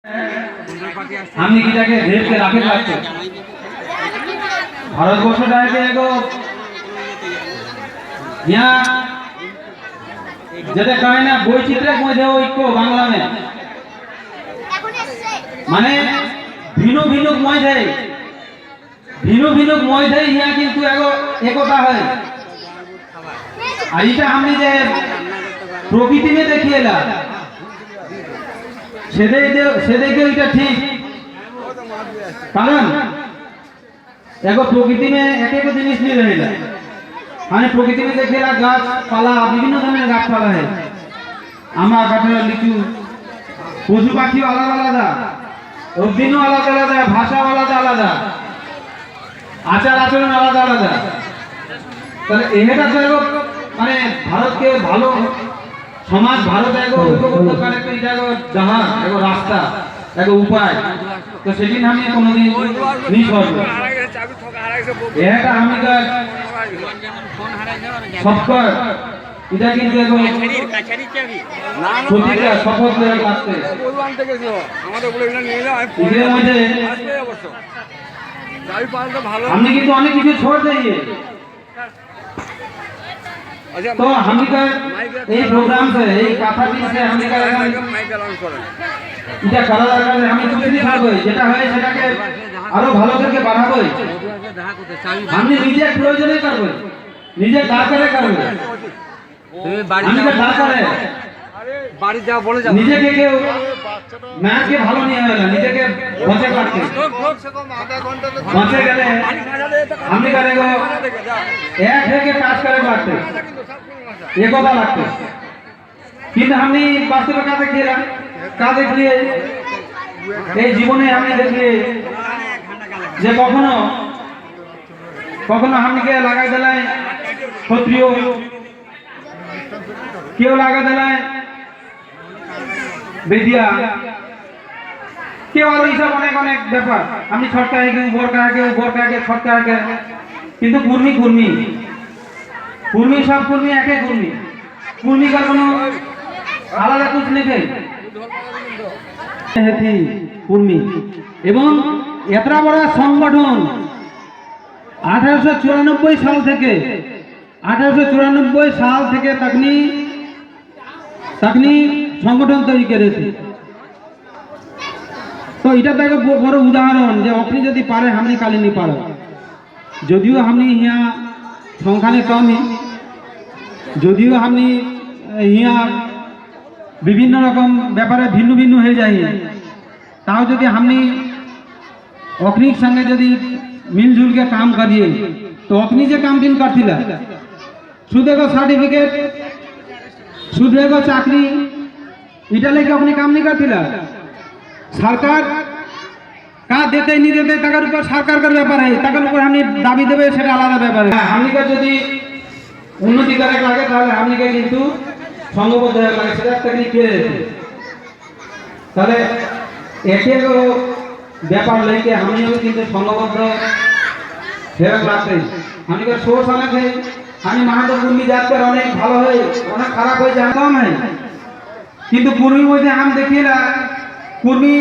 हमने की जाके देश के राखे लागते भारतवर्ष जाके एगो यहाँ যেটা কয় না বৈচিত্র্যের মধ্যে ঐক্য বাংলা में মানে ভিন্ন ভিন্ন মধ্যে ইয়া কিন্তু একতা হয় আর এটা আমি যে প্রকৃতি में দেখিয়েলা সেদেরকে এটা ঠিক কারণ एगो प्रकृति में एक जिनिस नहीं रहेगा माने प्रकृति में देखेला गाछ पाला विभिन्न धरনের গাছপালা है आमा काठेर लिचु पशु पाखी आलादा आलादा उद्भिन्न आलादा आलादा भाषा आलादा आलादा आचार आचरण आलादा आलादा তাহলে এটা তো এগো মানে ভারতকে ভালো সমাজ ভারত এগো ঐক্যবদ্ধ করে একটা এটা এগো জাহাজ এগো রাস্তা এগো উপায় তো সেদিন আমি কোনোদিন মিস হব এটা আমি সবকর এটা কিন্তু এগো প্রতিটা শপথ করে কাটতে বলবান থেকে আমাদের বলে এটা নিয়ে যাও এর মধ্যে চাবি পালটা ভালো আমি কিন্তু অনেক কিছু छोड़ দেইয়ে तो हम का এই প্রোগ্রাম से এই কথাটি से हम का মাইক অ্যালাউন্স করেন এটা করা দরকার আমি কিছু করব যেটা হয় সেটাকে আরো ভালো করে বাড়াবো আমি নিজে প্রয়োজনে করব নিজে দাঁড়ারে করব তুমি বাড়ি যা করে বাড়ি যা বলে যাও নিজেকে কেউ ম্যাচকে ভালো নিয়ে হয় না নিজেকে বসে কাটতে বসে গেলে আমি করেগো এক থেকে কাজ করে কাটতে একতা লাগতে কিন্তু আমি বাস্তবে কাজে গিয়ে এই জীবনে আমি দেখি যে কখনো हमके লাগাই দিলাই ক্ষত্রিয় কেউ লাগাই দিলাই বেদিয়া কেউ আর এইসব অনেক অনেক ব্যাপার আমি ছটকা কেউ বোরকা কে ছটকা কে কিন্তু কুর্মি সব কুর্মি একে কুর্মি का কোনো আলাদা कुछ नहीं है কুর্মি এবং এত বড় সংগঠন 1894 সাল থেকে तकनी संगठन तैयारी करेছে तो এটা তো একটা বড় উদাহরণ যে আপনি যদি পারে हमने কালি नहीं পারে যদিও हमने यहाँ সংখ্যানে কম যদিও हमने यहाँ বিভিন্ন রকম ব্যাপারে ভিন্ন হয়ে যায় তাও যদি हमने অগ্নির সঙ্গে যদি मिलजुल के काम करिए तो अग्नि जे काम दिन करथिला सुदेगो सर्टिफिकेट सुदेगो चाकरी इटा लेके अपनी काम नहीं करथिला सरकार का देते नहीं देते ताकर ऊपर सरकार का व्यापार है ताकर ऊपर हमनी दाबी देबे सेटा आलादा व्यापार है हमनी का यदि उन्नति करे लागे ताहले हमनी के किन्तु संगबद्ध हয়ে লাগে সেটা টেকনিক কে তাহলে একেগো ব্যাপার लेके हमनी কিন্তু সংগবদ্ধ হেরা লাগতে हमनी का सोर्स अनेक है আমি মাহাতো কুর্মি জাতকে অনেক ভালো হয় অনেক খারাপ হয় জানা কম है কিন্তু কুর্মি মধ্যে हम देखिए ना कुर्मी